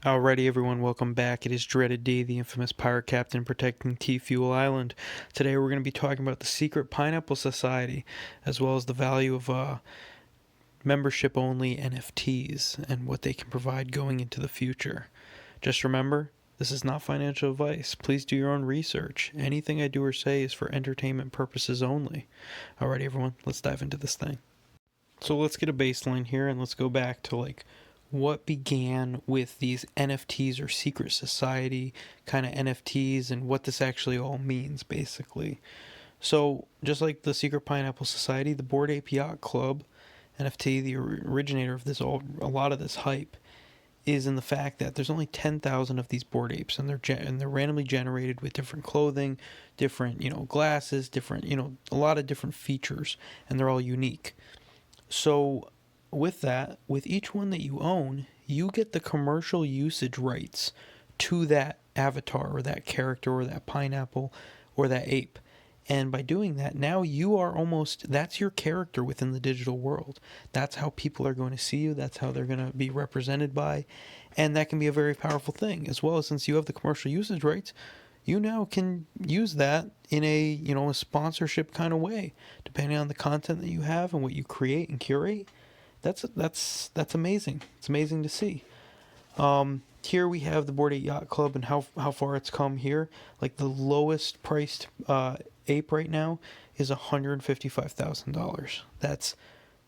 Alrighty, everyone, welcome back. It is Dreaded D, the infamous pirate captain protecting T Fuel Island. Today, we're going to be talking about the secret Pineapple Society, as well as the value of membership only NFTs and what they can provide going into the future. Just remember, this is not financial advice. Please do your own research. Anything I do or say is for entertainment purposes only. Alrighty, everyone, let's dive into this thing. So let's get a baseline here and let's go back to what began with these NFTs or secret society kind of NFTs and what this actually all means basically. So just like the Secret Pineapple Society, the Bored Ape Yacht Club NFT, the originator of this a lot of this hype is in the fact that there's only 10,000 of these bored apes and they're randomly generated with different clothing, different, glasses, different, a lot of different features, and they're all unique. So with that, with each one that you own, you get the commercial usage rights to that avatar or that character or that pineapple or that ape. And by doing that, now you are that's your character within the digital world. That's how people are going to see you. That's how they're going to be represented by. And that can be a very powerful thing. As well as since you have the commercial usage rights, you now can use that in a sponsorship kind of way, depending on the content that you have and what you create and curate. That's amazing. It's amazing to see. Here we have the Bored Ape Yacht Club and how far it's come here. Like the lowest priced ape right now is $155,000. That's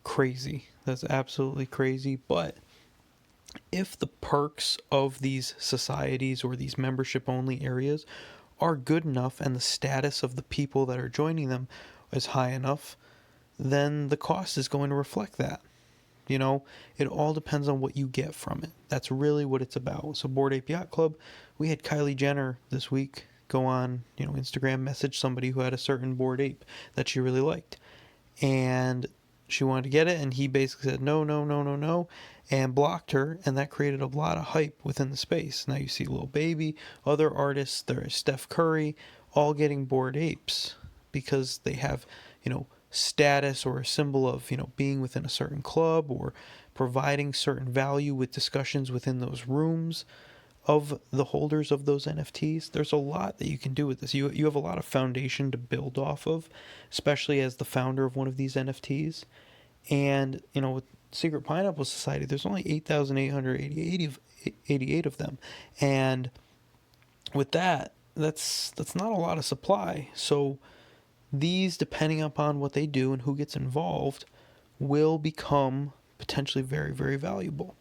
crazy. That's absolutely crazy. But if the perks of these societies or these membership only areas are good enough and the status of the people that are joining them is high enough, then the cost is going to reflect that. It all depends on what you get from it. That's really what it's about. So Bored Ape Yacht Club, we had Kylie Jenner this week go on, Instagram, message somebody who had a certain bored ape that she really liked. And she wanted to get it, and he basically said no, no, no, no, no, and blocked her, and that created a lot of hype within the space. Now you see Lil Baby, other artists, there's Steph Curry, all getting bored apes because they have, status or a symbol of, being within a certain club or providing certain value with discussions within those rooms of the holders of those NFTs. There's a lot that you can do with this. You have a lot of foundation to build off of, especially as the founder of one of these NFTs. And, with Secret Pineapple Society, there's only 8,888 of them. And with that's not a lot of supply. So these, depending upon what they do and who gets involved, will become potentially very, very valuable.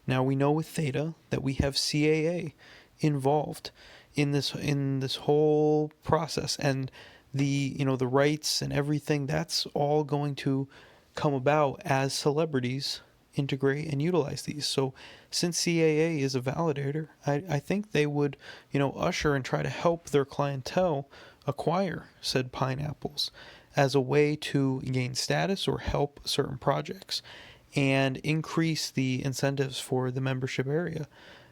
Now we know with Theta that we have CAA involved in this whole process, and the rights and everything, that's all going to come about as celebrities integrate and utilize these. So since CAA is a validator, I think they would usher and try to help their clientele acquire said pineapples as a way to gain status or help certain projects and increase the incentives for the membership area,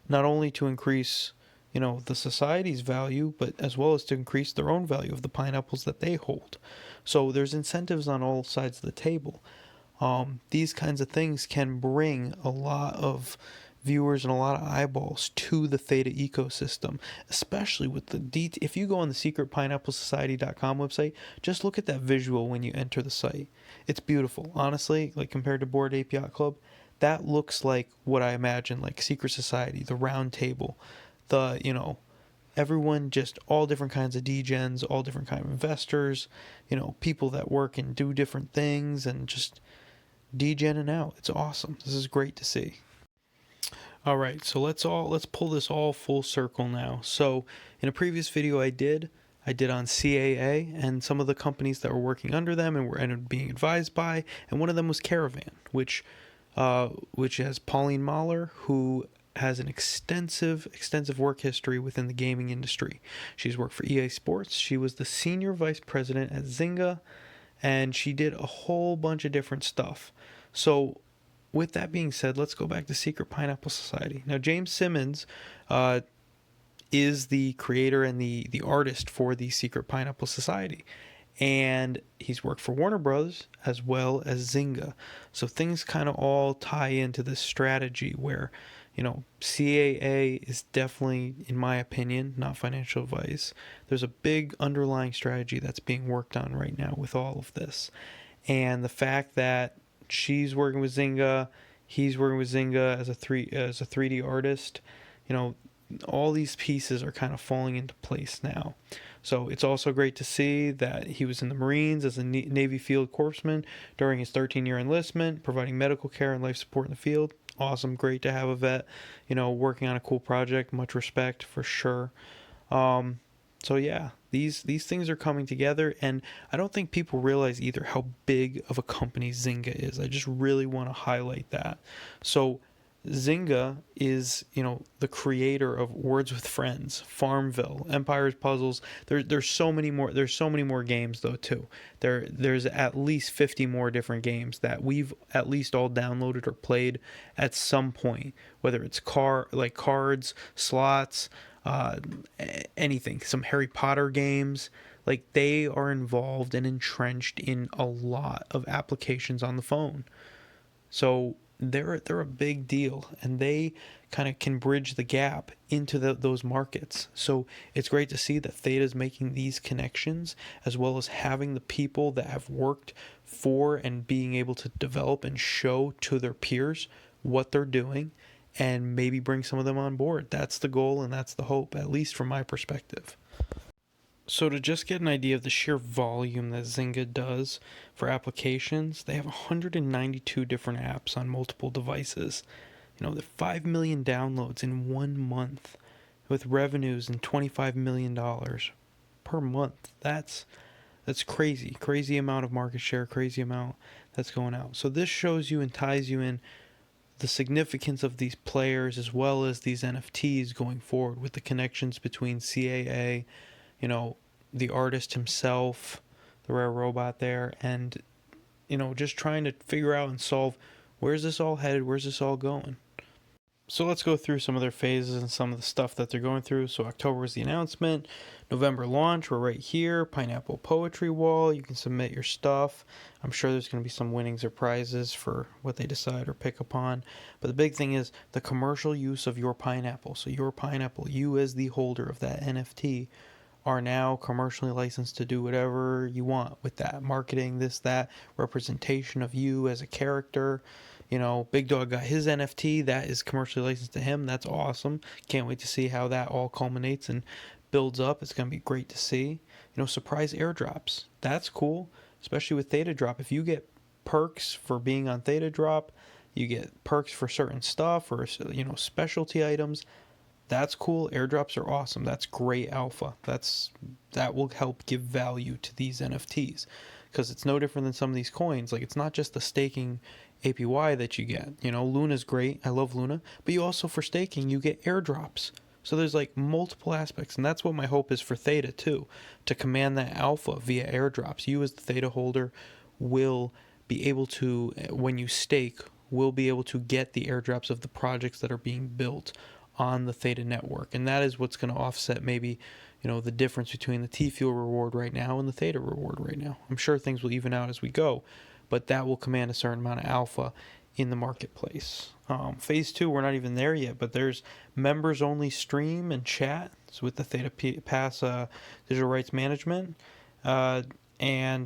not only to increase the society's value, but as well as to increase their own value of the pineapples that they hold. So there's incentives on all sides of the table. These kinds of things can bring a lot of viewers and a lot of eyeballs to the Theta ecosystem, especially with if you go on the secretpineapplesociety.com website, just look at that visual when you enter the site. It's beautiful. Honestly, like compared to Bored Ape Yacht Club, that looks like what I imagine, like Secret Society, the round table, everyone, just all different kinds of degens, all different kind of investors, people that work and do different things and just degening out. It's awesome. This is great to see. All right, so let's pull this all full circle now. So in a previous video I did on CAA and some of the companies that were working under them and were ended up being advised by, and one of them was Caravan, which has Pauline Mahler, who has an extensive work history within the gaming industry. She's worked for EA Sports. She was the senior vice president at Zynga, and she did a whole bunch of different stuff. So with that being said, let's go back to Secret Pineapple Society. Now, James Simmons is the creator and the artist for the Secret Pineapple Society. And he's worked for Warner Bros. As well as Zynga. So things kind of all tie into this strategy where, CAA is definitely, in my opinion, not financial advice. There's a big underlying strategy that's being worked on right now with all of this. And the fact that she's working with Zynga, he's working with Zynga as a 3D artist, you know, all these pieces are kind of falling into place now. So it's also great to see that he was in the Marines as a Navy Field Corpsman during his 13-year enlistment, providing medical care and life support in the field. Awesome, great to have a vet, working on a cool project. Much respect for sure. Um, so yeah, these things are coming together, and I don't think people realize either how big of a company Zynga is. I just really want to highlight that. So Zynga is, the creator of Words with Friends, Farmville, Empire's Puzzles. There's so many more. There's so many more games though too. There's at least 50 more different games that we've at least all downloaded or played at some point. Whether it's cards, slots, uh, anything. Some Harry Potter games. Like, they are involved and entrenched in a lot of applications on the phone. So they're a big deal, and they kind of can bridge the gap into those markets. So it's great to see that Theta is making these connections, as well as having the people that have worked for and being able to develop and show to their peers what they're doing, and maybe bring some of them on board. That's the goal, and that's the hope, at least from my perspective. So to just get an idea of the sheer volume that Zynga does for applications, they have 192 different apps on multiple devices. The 5 million downloads in 1 month, with revenues in $25 million per month. That's crazy. Crazy amount of market share, crazy amount that's going out. So this shows you and ties you in the significance of these players, as well as these NFTs going forward, with the connections between CAA, the artist himself, the rare robot there, and, just trying to figure out and solve, where's this all headed, where's this all going. So let's go through some of their phases and some of the stuff that they're going through. So October was the announcement. November launch, we're right here. Pineapple Poetry Wall, you can submit your stuff. I'm sure there's going to be some winnings or prizes for what they decide or pick upon. But the big thing is the commercial use of your pineapple. So your pineapple, you as the holder of that NFT, are now commercially licensed to do whatever you want with that. Marketing, this, that, representation of you as a character. Big Dog got his NFT. That is commercially licensed to him. That's awesome. Can't wait to see how that all culminates and builds up. It's going to be great to see. Surprise airdrops. That's cool, especially with Theta Drop. If you get perks for being on Theta Drop, you get perks for certain stuff or, specialty items. That's cool. Airdrops are awesome. That's great alpha. That will help give value to these NFTs, because it's no different than some of these coins. Like, it's not just the staking APY that you get. Luna's great. I love Luna. But you also, for staking, you get airdrops. So there's like multiple aspects, and that's what my hope is for Theta too, to command that alpha via airdrops. You as the Theta holder will be able to, when you stake, will be able to get the airdrops of the projects that are being built on the Theta network. And that is what's going to offset maybe, the difference between the T-Fuel reward right now and the Theta reward right now. I'm sure things will even out as we go, but that will command a certain amount of alpha in the marketplace. Phase 2, we're not even there yet, but there's members only stream and chat. So with the Theta Pass digital rights management, and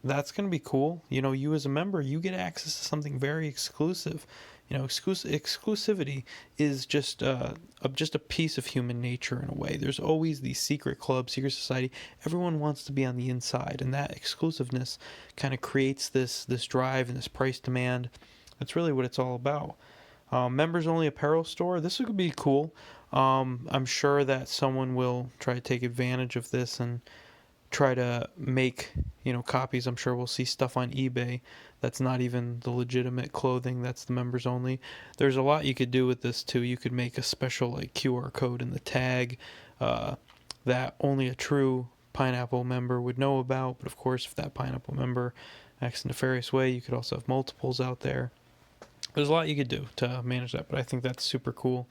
that's going to be cool. You as a member, you get access to something very exclusive. Exclusivity is just a piece of human nature in a way. There's always these secret clubs, secret society. Everyone wants to be on the inside, and that exclusiveness kind of creates this drive and this price demand. That's really what it's all about. Members only apparel store. This would be cool. I'm sure that someone will try to take advantage of this and try to make copies. I'm sure we'll see stuff on eBay that's not even the legitimate clothing, that's the members only. There's a lot you could do with this too. You could make a special QR code in the tag that only a true Pineapple member would know about. But of course, if that Pineapple member acts in a nefarious way, you could also have multiples out there. There's a lot you could do to manage that, but I think that's super cool.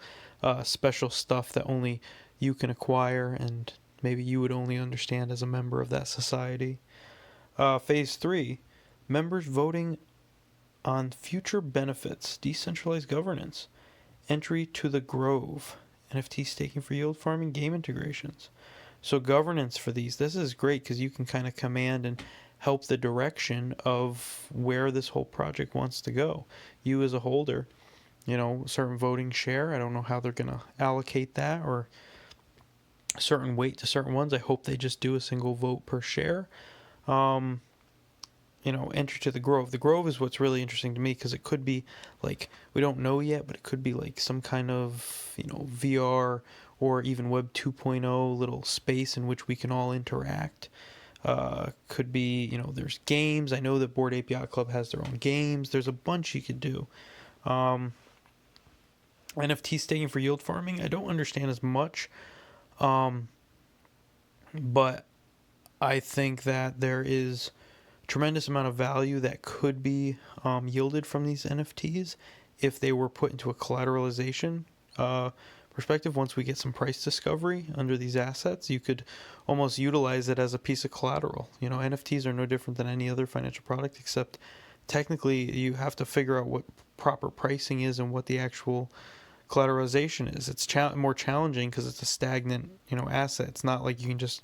Special stuff that only you can acquire, and maybe you would only understand as a member of that society. Phase 3, members voting on future benefits, decentralized governance. Entry to the Grove, NFT staking for yield farming, game integrations. So governance for these, this is great because you can kind of command and help the direction of where this whole project wants to go. You as a holder, certain voting share. I don't know how they're going to allocate that, or a certain weight to certain ones. I hope they just do a single vote per share. Enter to the Grove. The Grove is what's really interesting to me because it could be like, we don't know yet, but it could be like some kind of, VR or even Web 2.0 little space in which we can all interact. Could be, there's games. I know that Bored Ape Yacht Club has their own games. There's a bunch you could do. NFT staking for yield farming, I don't understand as much. But I think that there is tremendous amount of value that could be yielded from these NFTs if they were put into a collateralization perspective. Once we get some price discovery under these assets, you could almost utilize it as a piece of collateral. NFTs are no different than any other financial product, except technically you have to figure out what proper pricing is and what the actual collateralization is. It's more challenging because it's a stagnant, asset. It's not like you can just,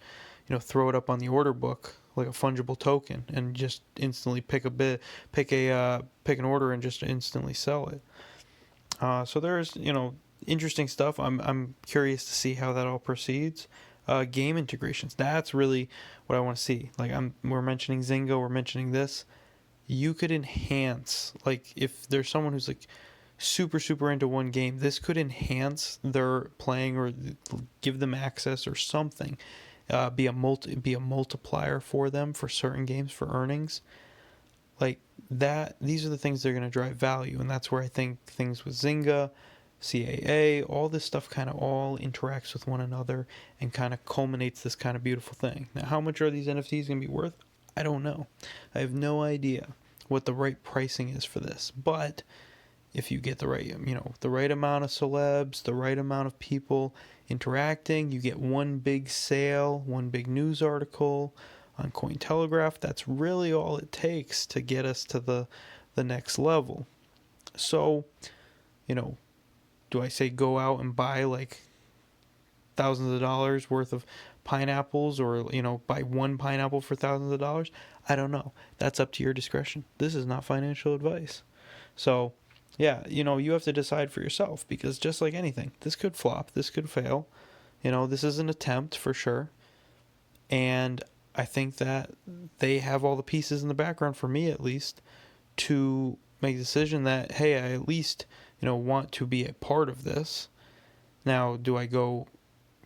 throw it up on the order book like a fungible token and just instantly pick an order and just instantly sell it. So there's, interesting stuff. I'm curious to see how that all proceeds. Game integrations. That's really what I want to see. Like we're mentioning Zynga, we're mentioning this. You could enhance, like if there's someone who's like super into one game, this could enhance their playing or give them access or something. Be a multiplier for them for certain games for earnings. Like that, these are the things that are going to drive value, and that's where I think things with Zynga, CAA, all this stuff kind of all interacts with one another and kind of culminates this kind of beautiful thing. Now, how much are these NFTs going to be worth? I don't know. I have no idea what the right pricing is for this, but if you get the right, the right amount of celebs, the right amount of people interacting, you get one big sale, one big news article on Cointelegraph. That's really all it takes to get us to the next level. So, do I say go out and buy like thousands of dollars worth of pineapples, or buy one pineapple for thousands of dollars? I don't know. That's up to your discretion. This is not financial advice. So yeah, you have to decide for yourself, because just like anything, this could flop, this could fail. This is an attempt for sure. And I think that they have all the pieces in the background, for me at least, to make a decision that, hey, I at least, want to be a part of this. Now, do I go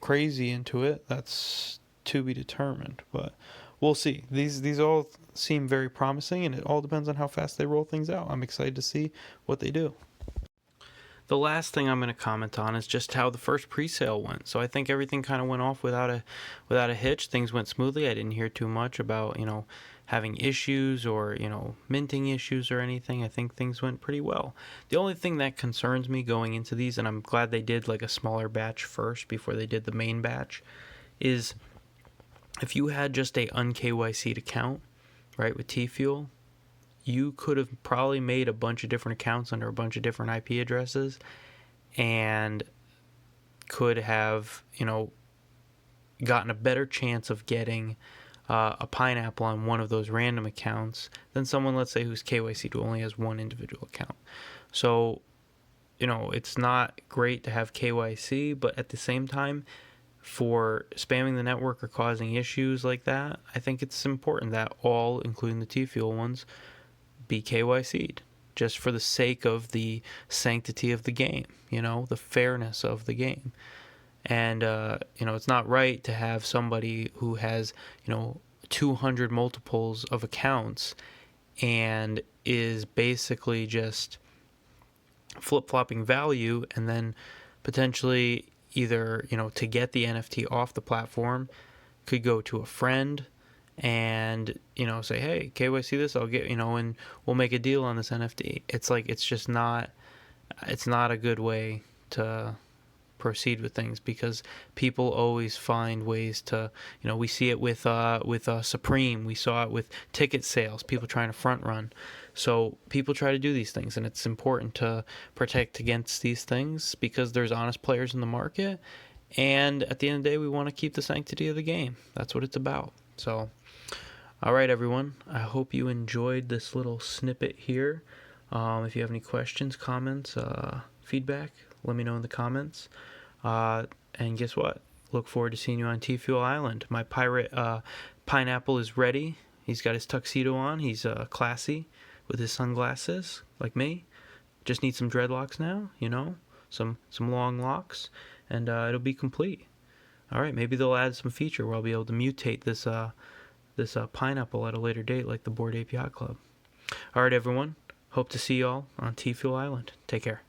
crazy into it? That's to be determined, but we'll see. These all seem very promising, and it all depends on how fast they roll things out. I'm excited to see what they do. The last thing I'm going to comment on is just how the first pre-sale went. So I think everything kind of went off without a hitch. Things went smoothly. I didn't hear too much about, having issues or, minting issues or anything. I think things went pretty well. The only thing that concerns me going into these, and I'm glad they did like a smaller batch first before they did the main batch, is if you had just a un-KYC'd account, right, with T-Fuel, you could have probably made a bunch of different accounts under a bunch of different IP addresses and could have, gotten a better chance of getting a pineapple on one of those random accounts than someone, let's say, who's KYC'd who only has one individual account. So, it's not great to have KYC, but at the same time, for spamming the network or causing issues like that, I think it's important that all, including the T-Fuel ones, be KYC'd, just for the sake of the sanctity of the game, the fairness of the game. And, it's not right to have somebody who has, 200 multiples of accounts and is basically just flip-flopping value, and then potentially either, to get the NFT off the platform, could go to a friend and, say, hey, KYC this, I'll get, and we'll make a deal on this NFT. It's like, it's not a good way to proceed with things, because people always find ways to, we see it with Supreme, we saw it with ticket sales, people trying to front run. So people try to do these things, and it's important to protect against these things because there's honest players in the market. And at the end of the day, we want to keep the sanctity of the game. That's what it's about. So, all right, everyone. I hope you enjoyed this little snippet here. If you have any questions, comments, feedback, let me know in the comments. And guess what? Look forward to seeing you on T-Fuel Island. My pirate pineapple is ready. He's got his tuxedo on. He's classy with his sunglasses, like me. Just need some dreadlocks now, some long locks, and it'll be complete. All right, maybe they'll add some feature where I'll be able to mutate this pineapple at a later date, like the Bored Ape Yacht Club. All right, everyone. Hope to see y'all on T-Fuel Island. Take care.